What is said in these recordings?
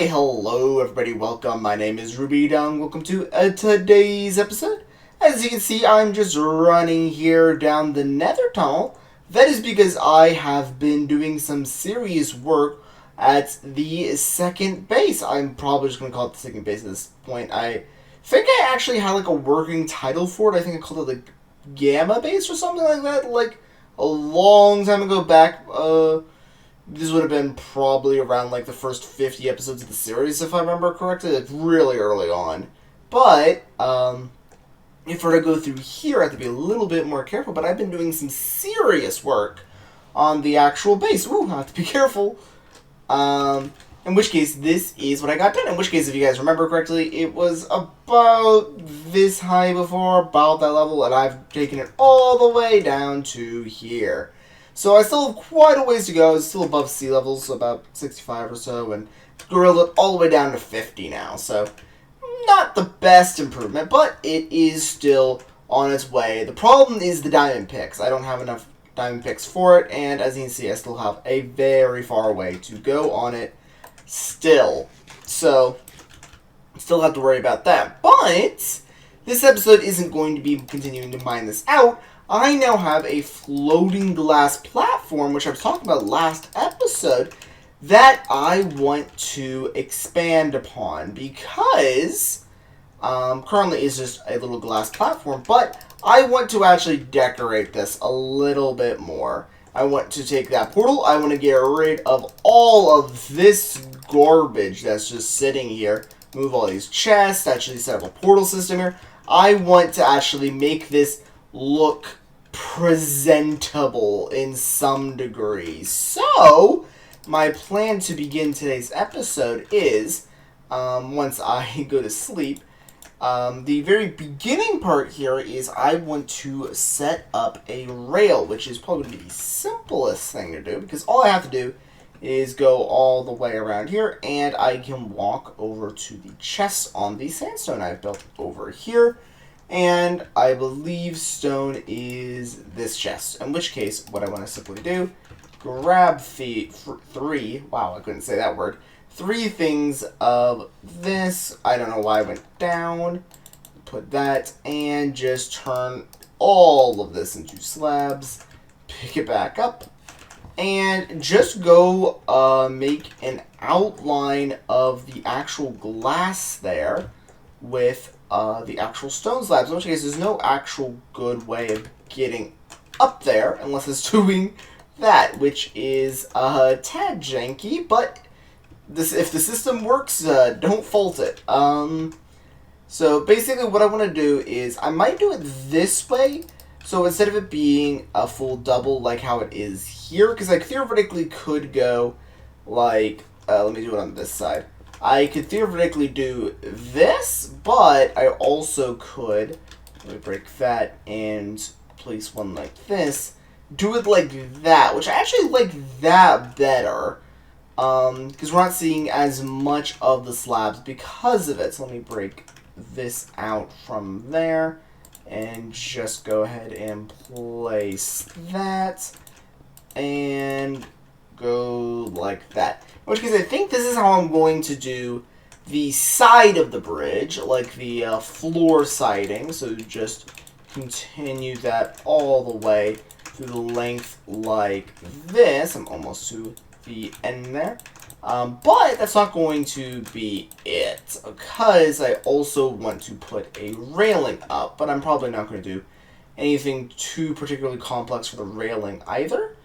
Why, hello everybody, welcome, my name is Rubydung, welcome to today's episode. As you can see, I'm just running here down the nether tunnel. That is because I have been doing some serious work at the second base. I'm probably just going to call it the second base at this point. I think I actually had like a working title for it. I think I called it like Gamma Base or something like that, like a long time ago back. This would have been probably around like the first 50 episodes of the series, if I remember correctly. It's really early on. But, if we're to go through here, I have to be a little bit more careful. But I've been doing some serious work on the actual base. Ooh, I have to be careful. In which case, this is what I got done. In which case, if you guys remember correctly, it was about this high before, about that level, and I've taken it all the way down to here. So I still have quite a ways to go. It's still above sea level, so about 65 or so, and grilled it all the way down to 50 now. So not the best improvement, but it is still on its way. The problem is the diamond picks. I don't have enough diamond picks for it, and as you can see, I still have a very far way to go on it still. So still have to worry about that. But this episode isn't going to be continuing to mine this out. I now have a floating glass platform, which I was talking about last episode, that I want to expand upon because currently it's just a little glass platform, but I want to actually decorate this a little bit more. I want to take that portal, I want to get rid of all of this garbage that's just sitting here, move all these chests, actually set up a portal system here. I want to actually make this look presentable in some degree. So, my plan to begin today's episode is, once I go to sleep, the very beginning part here is I want to set up a rail, which is probably going to be the simplest thing to do, because all I have to do is go all the way around here, and I can walk over to the chest on the sandstone I've built over here. And I believe stone is this chest. In which case, what I want to simply do, grab three, wow, I couldn't say that word, 3 things of this. I don't know why I went down. Put that, and just turn all of this into slabs. Pick it back up. And just go make an outline of the actual glass there with the actual stone slabs, in which case there's no actual good way of getting up there unless it's doing that, which is a tad janky, but if the system works, don't fault it. So basically what I want to do is, I might do it this way, so instead of it being a full double like how it is here, because I theoretically could go like, let me do it on this side. I could theoretically do this, but I also could, let me break that and place one like this, do it like that, which I actually like that better, because we're not seeing as much of the slabs because of it. So let me break this out from there, and just go ahead and place that, and go like that. In which case, I think this is how I'm going to do the side of the bridge, like the floor siding. So just continue that all the way through the length like this. I'm almost to the end there. But that's not going to be it, because I also want to put a railing up. But I'm probably not going to do anything too particularly complex for the railing either.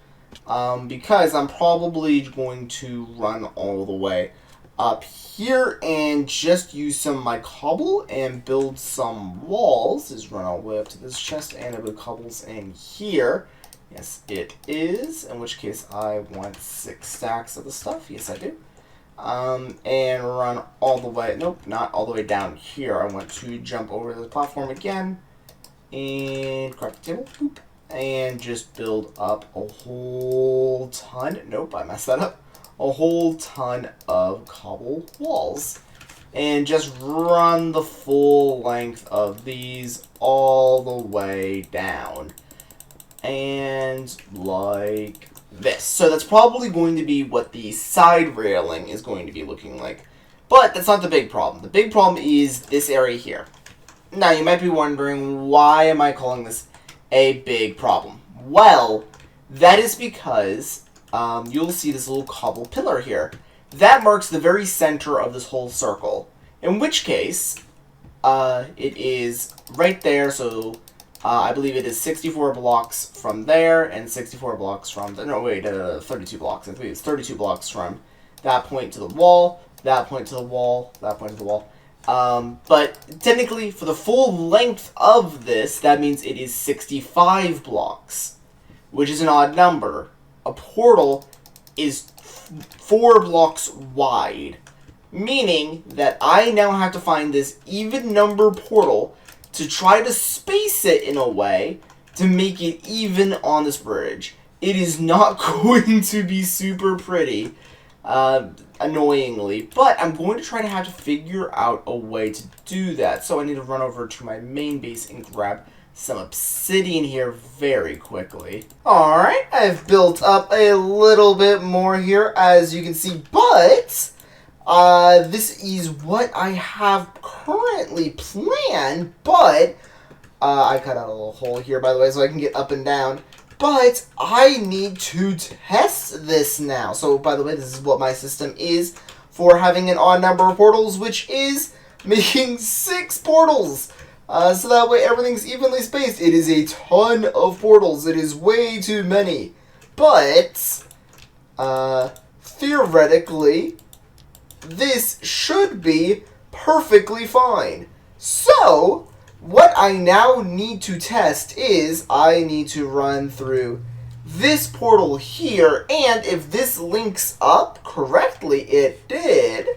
Because I'm probably going to run all the way up here and just use some of my cobble and build some walls. Just run all the way up to this chest, and I put cobbles in here. Yes, it is. In which case, I want 6 stacks of the stuff. Yes, I do. And run all the way. Nope, not all the way down here. I want to jump over the platform again and craft the table. Boop. And just build up a whole ton, nope, I messed that up, a whole ton of cobble walls. And just run the full length of these all the way down. And like this. So that's probably going to be what the side railing is going to be looking like. But that's not the big problem. The big problem is this area here. Now, you might be wondering, why am I calling this a big problem? Well, that is because you'll see this little cobble pillar here. That marks the very center of this whole circle. In which case, it is right there, so I believe it is 64 blocks from there, and 64 blocks from... No, wait, 32 blocks. I believe it's 32 blocks from that point to the wall, that point to the wall, that point to the wall. But technically, for the full length of this, that means it is 65 blocks, which is an odd number. A portal is 4 blocks wide, meaning that I now have to find this even number portal to try to space it in a way to make it even on this bridge. It is not going to be super pretty, annoyingly, but I'm going to try to have to figure out a way to do that. So I need to run over to my main base and grab some obsidian here very quickly. Alright, I've built up a little bit more here, as you can see, but this is what I have currently planned, but I cut out a little hole here, by the way, so I can get up and down. But I need to test this now. So, by the way, this is what my system is for having an odd number of portals, which is making 6 portals. So that way everything's evenly spaced. It is a ton of portals. It is way too many. But, theoretically, this should be perfectly fine. So, what I now need to test is I need to run through this portal here, and if this links up correctly, it did,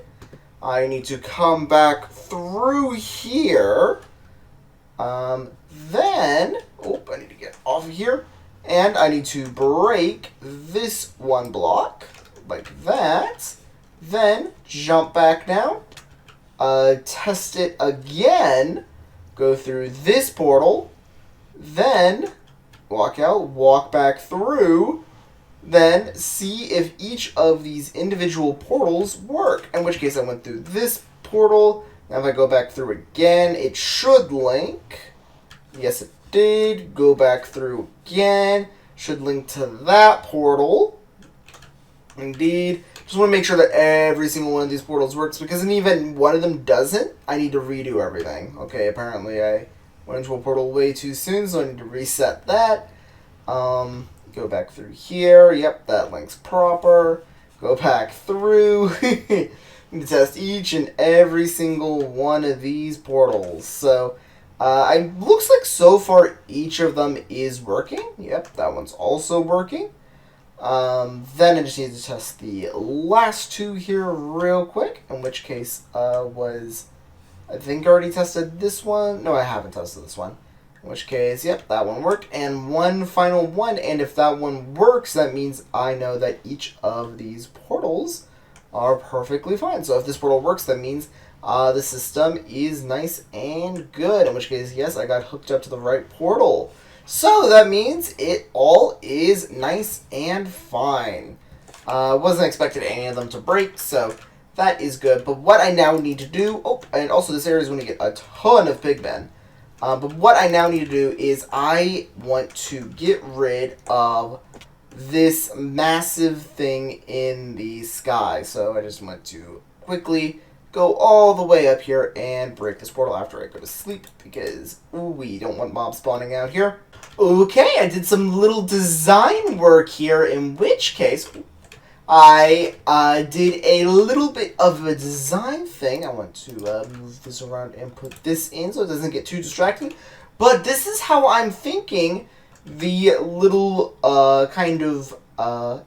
I need to come back through here, then, I need to get off of here, and I need to break this one block, like that, then jump back down, test it again, go through this portal, then walk out, walk back through, then see if each of these individual portals work. In which case I went through this portal. Now if I go back through again, it should link. Yes, it did. Go back through again. Should link to that portal. Indeed. Just want to make sure that every single one of these portals works, because if even one of them doesn't, I need to redo everything. Okay, apparently I went into a portal way too soon, so I need to reset that. Go back through here. Yep, that links proper. Go back through. Need to test each and every single one of these portals. So, looks like so far each of them is working. Yep, that one's also working. Then I just need to test the last 2 here real quick, in which case, I think I already tested this one. No, I haven't tested this one. In which case, yep, that one worked. And one final one, and if that one works, that means I know that each of these portals are perfectly fine. So if this portal works, that means the system is nice and good. In which case, yes, I got hooked up to the right portal. So that means it all is nice and fine. Wasn't expecting any of them to break, so that is good. But what I now need to do... Oh, and also this area is going to get a ton of pigmen. But what I now need to do is I want to get rid of this massive thing in the sky. So I just want to quickly go all the way up here and break this portal after I go to sleep, because we don't want mobs spawning out here. Okay, I did some little design work here, in which case I did a little bit of a design thing. I want to move this around and put this in so it doesn't get too distracting. But this is how I'm thinking the little kind of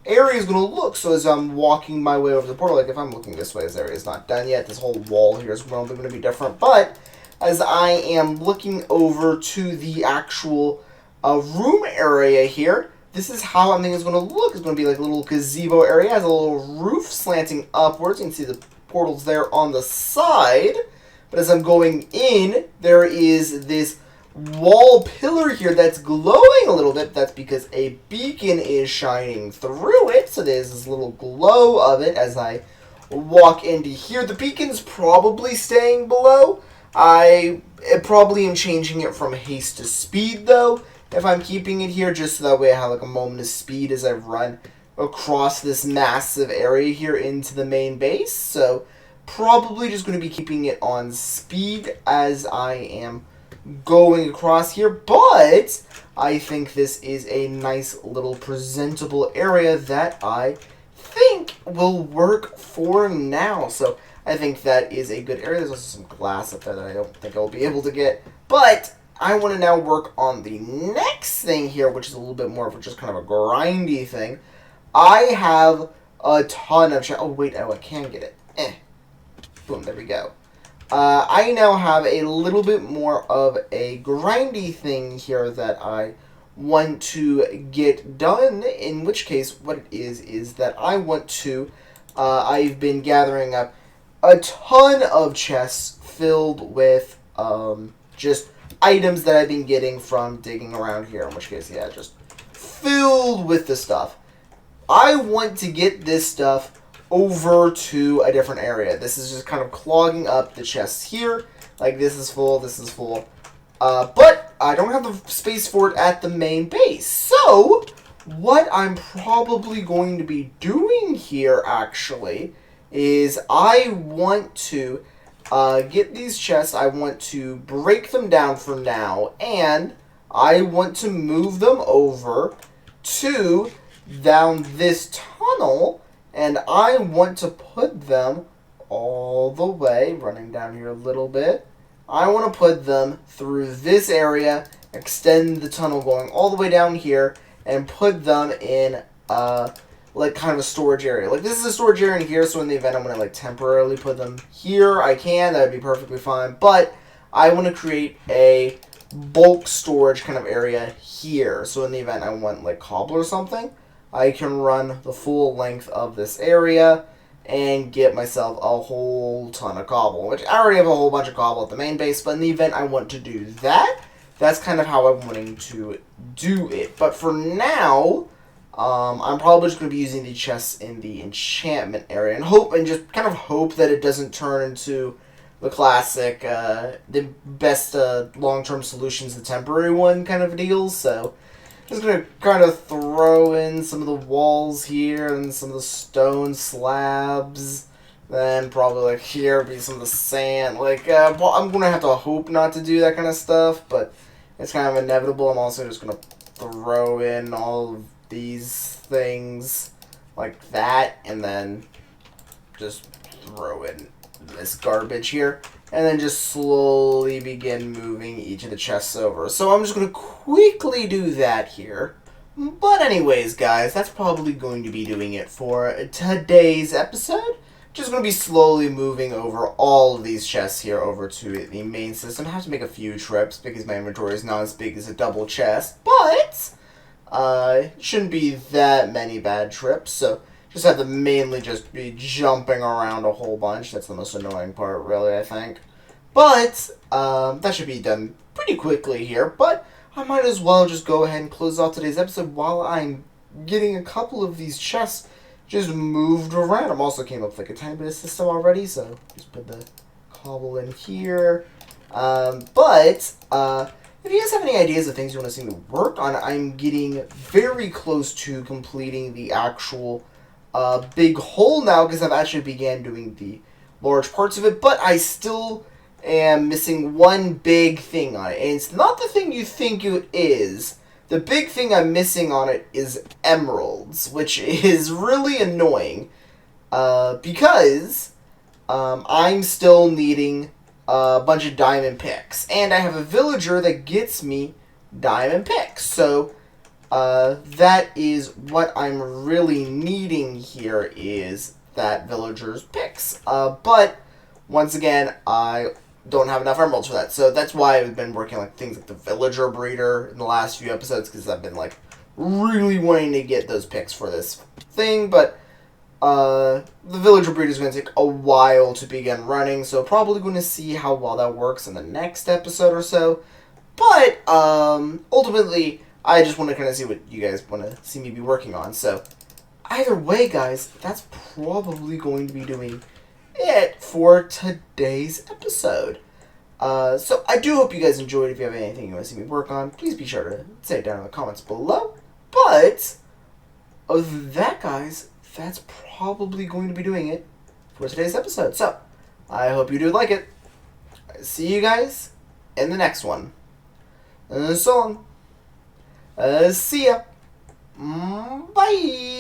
area is going to look. So as I'm walking my way over the portal, like if I'm looking this way, this area is not done yet. This whole wall here is probably going to be different. But as I am looking over to the actual room area here, this is how I'm thinking it's going to look. It's going to be like a little gazebo area. It has a little roof slanting upwards. You can see the portals there on the side. But as I'm going in, there is this wall pillar here that's glowing a little bit. That's because a beacon is shining through it. So there's this little glow of it as I walk into here. The beacon's probably staying below. I probably am changing it from haste to speed, though, if I'm keeping it here, just so that way I have like a moment of speed as I run across this massive area here into the main base. So probably just going to be keeping it on speed as I am going across here, but I think this is a nice little presentable area that I think will work for now. So I think that is a good area. There's also some glass up there that I don't think I'll be able to get, but I want to now work on the next thing here, which is a little bit more of just kind of a grindy thing. I have a ton of... Oh, wait. Oh, I can get it. Boom. There we go. I now have a little bit more of a grindy thing here that I want to get done, in which case what it is that I want to... I've been gathering up a ton of chests filled with just items that I've been getting from digging around here, in which case, yeah, just filled with the stuff. I want to get this stuff over to a different area. This is just kind of clogging up the chests here. Like, this is full, this is full. But I don't have the space for it at the main base. So, what I'm probably going to be doing here, actually, is I want to get these chests. I want to break them down for now, and I want to move them over to down this tunnel, and I want to put them all the way, running down here a little bit, I want to put them through this area, extend the tunnel going all the way down here, and put them in, like, kind of a storage area. Like, this is a storage area in here, so in the event I'm going to, like, temporarily put them here, I can. That would be perfectly fine. But I want to create a bulk storage kind of area here. So in the event I want, like, cobble or something, I can run the full length of this area and get myself a whole ton of cobble, which I already have a whole bunch of cobble at the main base, but in the event I want to do that, that's kind of how I'm wanting to do it. But for now, I'm probably just going to be using the chests in the enchantment area and just kind of hope that it doesn't turn into the classic, the best long-term solutions, the temporary one kind of deal. So just going to kind of throw in some of the walls here and some of the stone slabs. Then probably like here be some of the sand. Like, well, I'm going to have to hope not to do that kind of stuff, but it's kind of inevitable. I'm also just going to throw in all of these things like that, and then just throw in this garbage here, and then just slowly begin moving each of the chests over. So I'm just going to quickly do that here. But anyways, guys, that's probably going to be doing it for today's episode. Just going to be slowly moving over all of these chests here over to the main system. I have to make a few trips because my inventory is not as big as a double chest, but shouldn't be that many bad trips, so just have to mainly just be jumping around a whole bunch. That's the most annoying part, really, I think. But, that should be done pretty quickly here, but I might as well just go ahead and close off today's episode while I'm getting a couple of these chests just moved around. I'm also came up with like a tiny bit of system already, so just put the cobble in here. If you guys have any ideas of things you want to see me work on, I'm getting very close to completing the actual big hole now, because I've actually began doing the large parts of it, but I still am missing one big thing on it, and it's not the thing you think it is. The big thing I'm missing on it is emeralds, which is really annoying, because I'm still needing a bunch of diamond picks, and I have a villager that gets me diamond picks, so that is what I'm really needing here, is that villager's picks. But once again, I don't have enough emeralds for that, so that's why I've been working on like things like the villager breeder in the last few episodes, because I've been like really wanting to get those picks for this thing. But the villager breeder is going to take a while to begin running, so probably going to see how well that works in the next episode or so. But ultimately, I just want to kind of see what you guys want to see me be working on. So either way, guys, that's probably going to be doing it for today's episode. So I do hope you guys enjoyed. If you have anything you want to see me work on, please be sure to say it down in the comments below. But other than that, guys, that's probably going to be doing it for today's episode. So I hope you do like it. See you guys in the next one. So long. See ya. Bye.